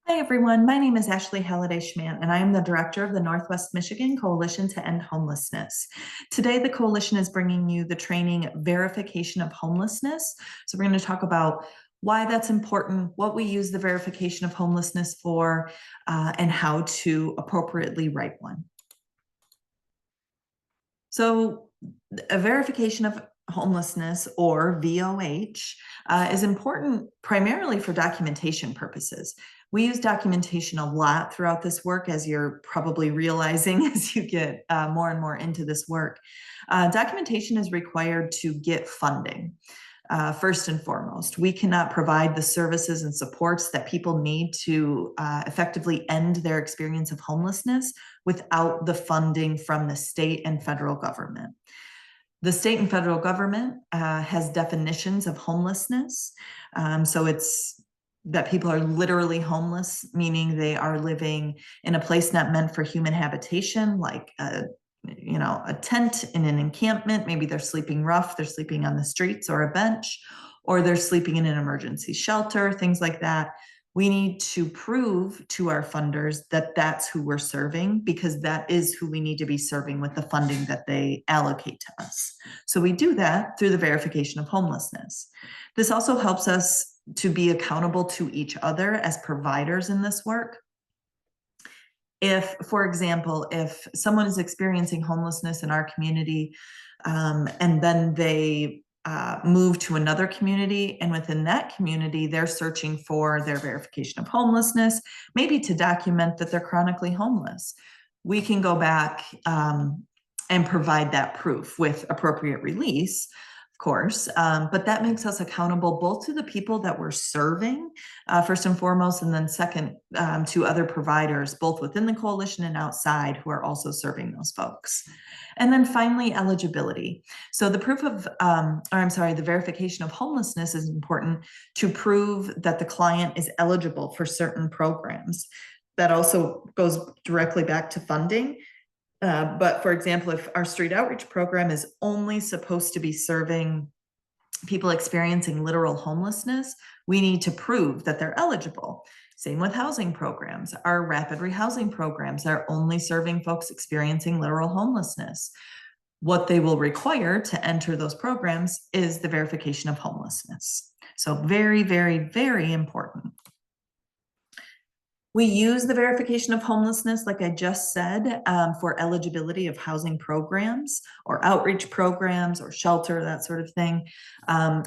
Hi, everyone. My name is Ashley Halliday Schmant, and I am the director of the Northwest Michigan Coalition to End Homelessness. Today, the coalition is bringing you the training Verification of Homelessness. So we're going to talk about why that's important, what we use the verification of homelessness for, and how to appropriately write one. So a verification of homelessness, or VOH, is important primarily for documentation purposes. We use documentation a lot throughout this work, as you're probably realizing as you get more and more into this work. Documentation is required to get funding. First and foremost, we cannot provide the services and supports that people need to effectively end their experience of homelessness without the funding from the state and federal government. The state and federal government has definitions of homelessness. So it's that people are literally homeless, meaning they are living in a place not meant for human habitation, like a tent in an encampment. Maybe they're sleeping rough, they're sleeping on the streets or a bench, or they're sleeping in an emergency shelter, things like that. We need to prove to our funders that that's who we're serving, because that is who we need to be serving with the funding that they allocate to us. So we do that through the verification of homelessness. This also helps us to be accountable to each other as providers in this work. If, for example, if someone is experiencing homelessness in our community, and then they move to another community, and within that community, they're searching for their verification of homelessness, maybe to document that they're chronically homeless, we can go back and provide that proof with appropriate release, of course, but that makes us accountable both to the people that we're serving, first and foremost, and then second, to other providers, both within the coalition and outside, who are also serving those folks. And then finally, eligibility. So the the verification of homelessness is important to prove that the client is eligible for certain programs. That also goes directly back to funding. But for example, if our street outreach program is only supposed to be serving people experiencing literal homelessness, we need to prove that they're eligible. Same with housing programs. Our rapid rehousing programs are only serving folks experiencing literal homelessness. What they will require to enter those programs is the verification of homelessness. So very, very, very important. We use the verification of homelessness, like I just said, for eligibility of housing programs or outreach programs or shelter, that sort of thing.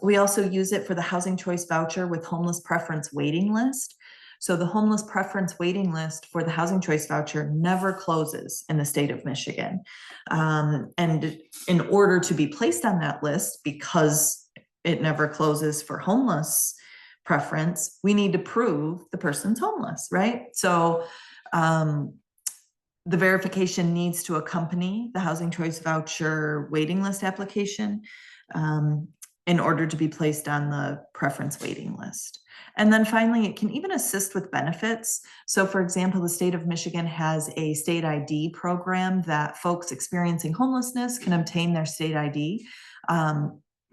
We also use it for the housing choice voucher with homeless preference waiting list. So the homeless preference waiting list for the housing choice voucher never closes in the state of Michigan. And in order to be placed on that list, because it never closes for homeless preference, we need to prove the person's homeless, right? So the verification needs to accompany the housing choice voucher waiting list application in order to be placed on the preference waiting list. And then finally, it can even assist with benefits. So for example, the state of Michigan has a state ID program that folks experiencing homelessness can obtain their state ID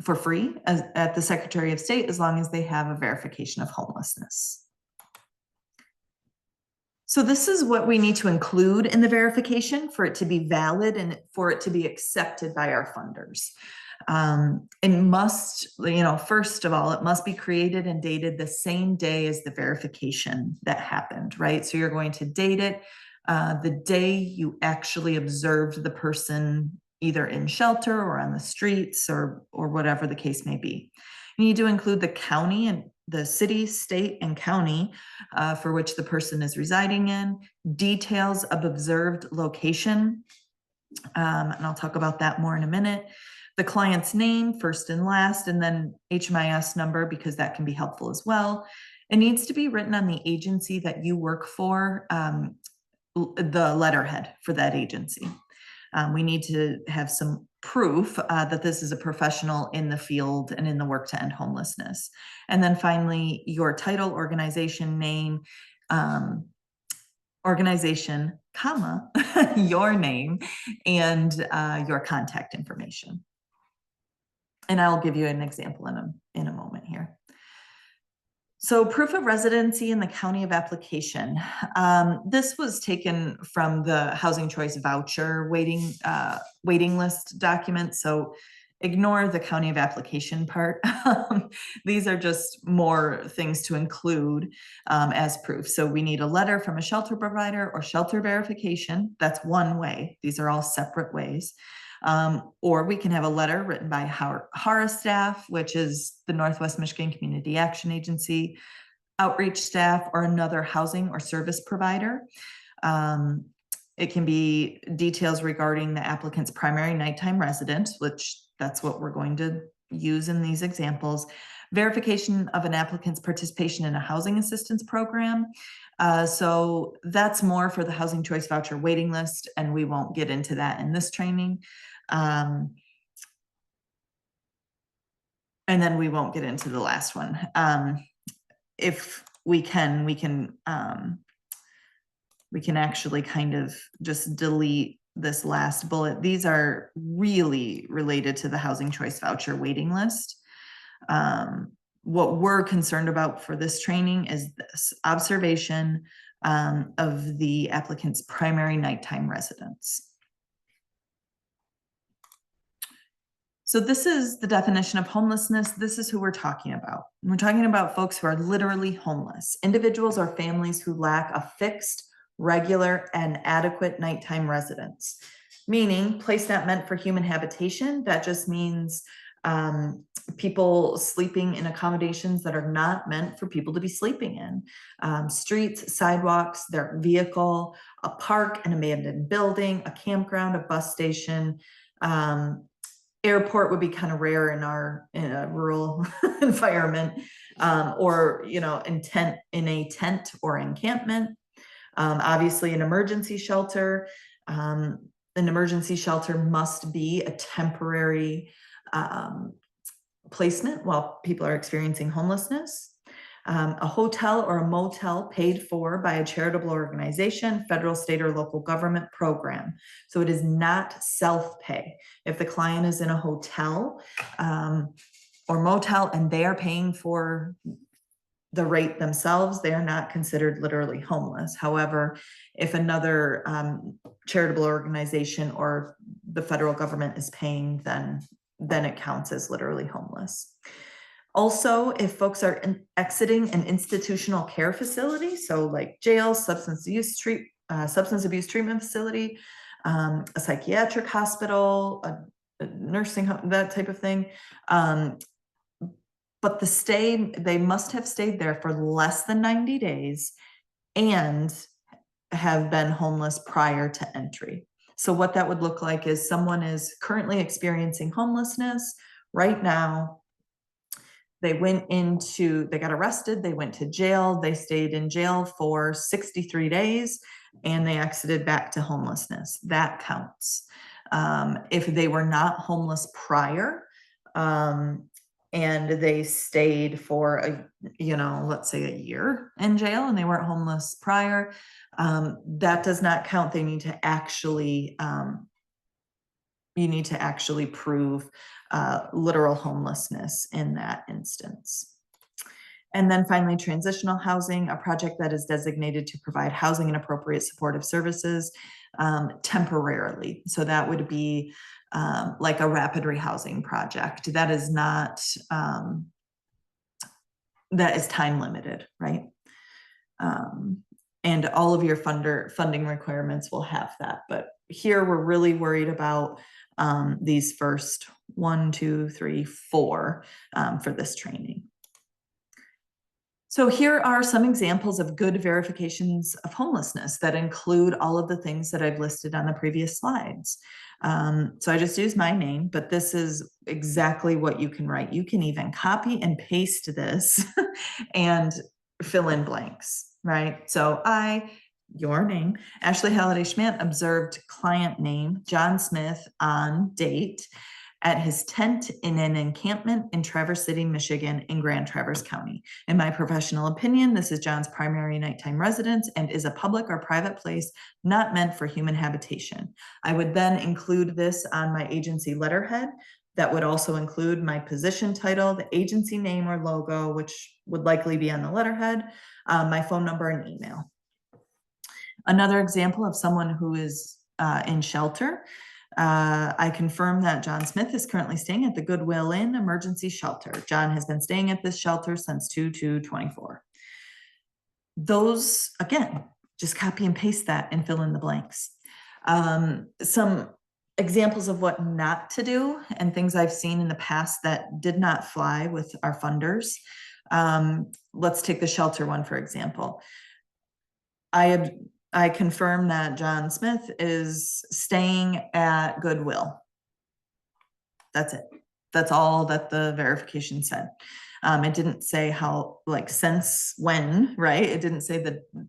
for free at the Secretary of State, as long as they have a verification of homelessness. So this is what we need to include in the verification for it to be valid and for it to be accepted by our funders. It must, first of all, it must be created and dated the same day as the verification that happened, right? So you're going to date it the day you actually observed the person, either in shelter or on the streets or whatever the case may be. You need to include the county and the city, state, and county for which the person is residing in, details of observed location, and I'll talk about that more in a minute, the client's name, first and last, and then HMIS number, because that can be helpful as well. It needs to be written on the agency that you work for, the letterhead for that agency. We need to have some proof that this is a professional in the field and in the work to end homelessness. And then finally, your title, organization name, organization, comma, your name, and your contact information. And I'll give you an example in a moment here. So proof of residency in the county of application. This was taken from the housing choice voucher waiting list document. So ignore the county of application part. These are just more things to include as proof. So we need a letter from a shelter provider or shelter verification. That's one way. These are all separate ways. Or we can have a letter written by HARA staff, which is the Northwest Michigan Community Action Agency, outreach staff, or another housing or service provider. It can be details regarding the applicant's primary nighttime residence, which that's what we're going to use in these examples. Verification of an applicant's participation in a housing assistance program. So that's more for the housing choice voucher waiting list, and we won't get into that in this training. And then we won't get into the last one. If we can actually kind of just delete this last bullet. These are really related to the housing choice voucher waiting list. What we're concerned about for this training is this observation of the applicant's primary nighttime residence. So this is the definition of homelessness. This is who we're talking about. We're talking about folks who are literally homeless, individuals or families who lack a fixed, regular, and adequate nighttime residence, meaning place not meant for human habitation. That just means people sleeping in accommodations that are not meant for people to be sleeping in. Streets, sidewalks, their vehicle, a park, an abandoned building, a campground, a bus station. Airport would be kind of rare in a rural environment, or in a tent or encampment. Obviously, an emergency shelter. An emergency shelter must be a temporary placement while people are experiencing homelessness. A hotel or a motel paid for by a charitable organization, federal, state, or local government program. So it is not self-pay. If the client is in a hotel or motel and they are paying for the rate themselves, they are not considered literally homeless. However, if another charitable organization or the federal government is paying, then it counts as literally homeless. Also, if folks are exiting an institutional care facility, so like jail, substance abuse treatment facility, a psychiatric hospital, a nursing home, that type of thing. But they must have stayed there for less than 90 days and have been homeless prior to entry. So what that would look like is someone is currently experiencing homelessness right now. They got arrested, they went to jail, they stayed in jail for 63 days, and they exited back to homelessness. That counts. If they were not homeless prior, and they stayed for let's say a year in jail and they weren't homeless prior, that does not count. They need to actually, you need to actually prove literal homelessness in that instance. And then finally, transitional housing, a project that is designated to provide housing and appropriate supportive services temporarily. So that would be like a rapid rehousing project. That is not, that is time limited, right? And all of your funding requirements will have that. But here we're really worried about these first 1, 2, 3, 4 for this training. So here are some examples of good verifications of homelessness that include all of the things that I've listed on the previous slides. So I just used my name, but this is exactly what you can write. You can even copy and paste this and fill in blanks, right? So your name, Ashley Halliday Schmidt, observed client name, John Smith, on date at his tent in an encampment in Traverse City, Michigan, in Grand Traverse County. In my professional opinion, this is John's primary nighttime residence and is a public or private place not meant for human habitation. I would then include this on my agency letterhead That would also include my position title, the agency name or logo, which would likely be on the letterhead, my phone number and email. Another example of someone who is in shelter, I confirm that John Smith is currently staying at the Goodwill Inn Emergency Shelter. John has been staying at this shelter since 2/2/24. Those, again, just copy and paste that and fill in the blanks. Some examples of what not to do and things I've seen in the past that did not fly with our funders. Let's take the shelter one, for example. I confirm that John Smith is staying at Goodwill. That's it. That's all that the verification said. It didn't say how, like, since when, right? It didn't say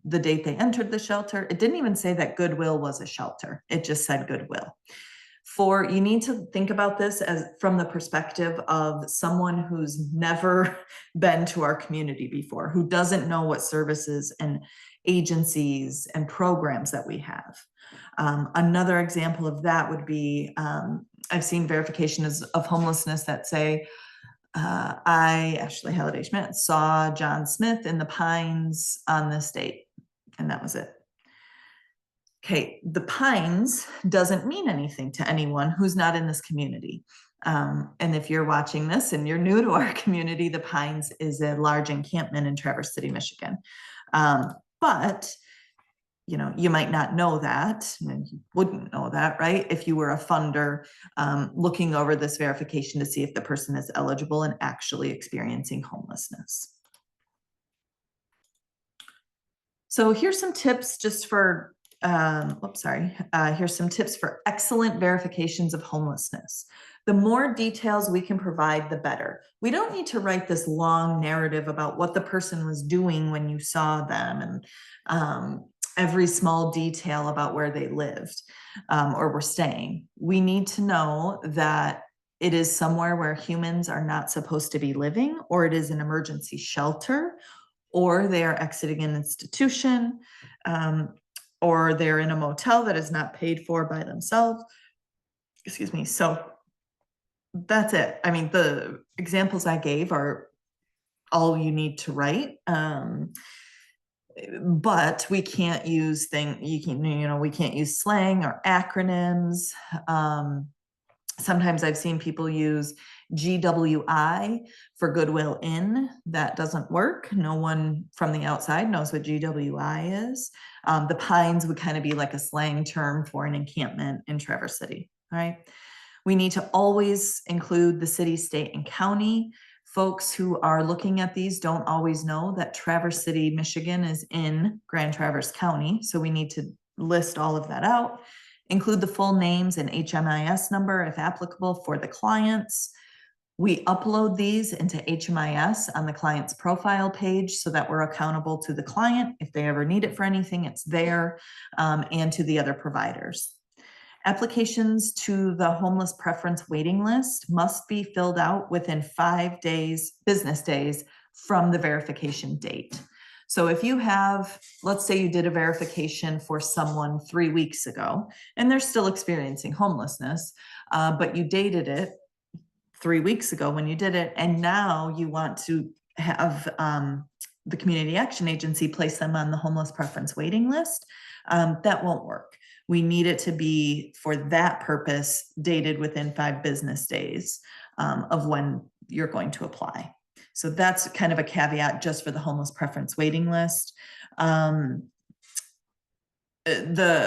the date they entered the shelter. It didn't even say that Goodwill was a shelter. It just said Goodwill. You need to think about this as from the perspective of someone who's never been to our community before, who doesn't know what services and agencies and programs that we have. Another example of that would be, I've seen verifications of homelessness that say, I, Ashley Halliday Schmidt, saw John Smith in the Pines on this date, and that was it. Okay, the Pines doesn't mean anything to anyone who's not in this community. And if you're watching this and you're new to our community, the Pines is a large encampment in Traverse City, Michigan. But you might not know that, and you wouldn't know that, right? If you were a funder looking over this verification to see if the person is eligible and actually experiencing homelessness. So here's some tips just for, here's some tips for excellent verifications of homelessness. The more details we can provide, the better. We don't need to write this long narrative about what the person was doing when you saw them and every small detail about where they lived or were staying. We need to know that it is somewhere where humans are not supposed to be living, or it is an emergency shelter, or they are exiting an institution, or they're in a motel that is not paid for by themselves. Excuse me. So that's it. I mean, the examples I gave are all you need to write. But we can't use we can't use slang or acronyms. Sometimes I've seen people use GWI for Goodwill Inn. That doesn't work. No one from the outside knows what GWI is. The Pines would kind of be like a slang term for an encampment in Traverse City, right? We need to always include the city, state, and county. Folks who are looking at these don't always know that Traverse City, Michigan is in Grand Traverse County. So we need to list all of that out. Include the full names and HMIS number if applicable for the clients. We upload these into HMIS on the client's profile page so that we're accountable to the client. If they ever need it for anything, it's there, and to the other providers. Applications to the homeless preference waiting list must be filled out within 5 business days from the verification date. So if you have, let's say you did a verification for someone 3 weeks ago, and they're still experiencing homelessness, but you dated it 3 weeks ago when you did it, and now you want to have the Community Action Agency place them on the homeless preference waiting list, that won't work. We need it to be, for that purpose, dated within 5 business days of when you're going to apply. So that's kind of a caveat just for the homeless preference waiting list. The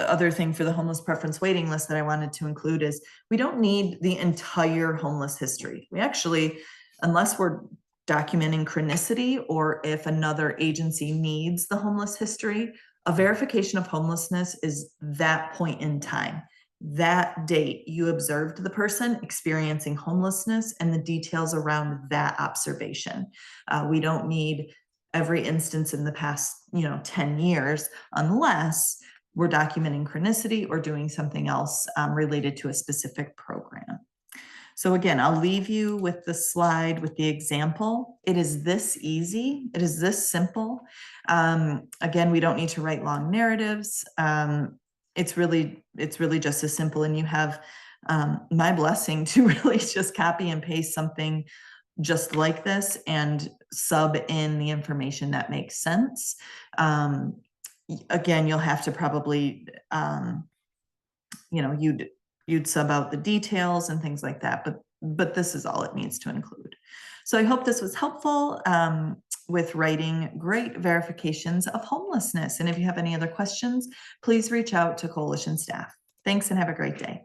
other thing for the homeless preference waiting list that I wanted to include is we don't need the entire homeless history. We actually, unless we're documenting chronicity or if another agency needs the homeless history, a verification of homelessness is that point in time. That date you observed the person experiencing homelessness and the details around that observation. We don't need every instance in the past 10 years unless we're documenting chronicity or doing something else related to a specific program. So again, I'll leave you with the slide with the example. It is this easy. It is this simple. Again, we don't need to write long narratives. It's really just as simple. And you have my blessing to really just copy and paste something just like this and sub in the information that makes sense. Again, you'll have to probably, you'd sub out the details and things like that, but this is all it needs to include. So I hope this was helpful with writing great verifications of homelessness. And if you have any other questions, please reach out to Coalition staff. Thanks and have a great day.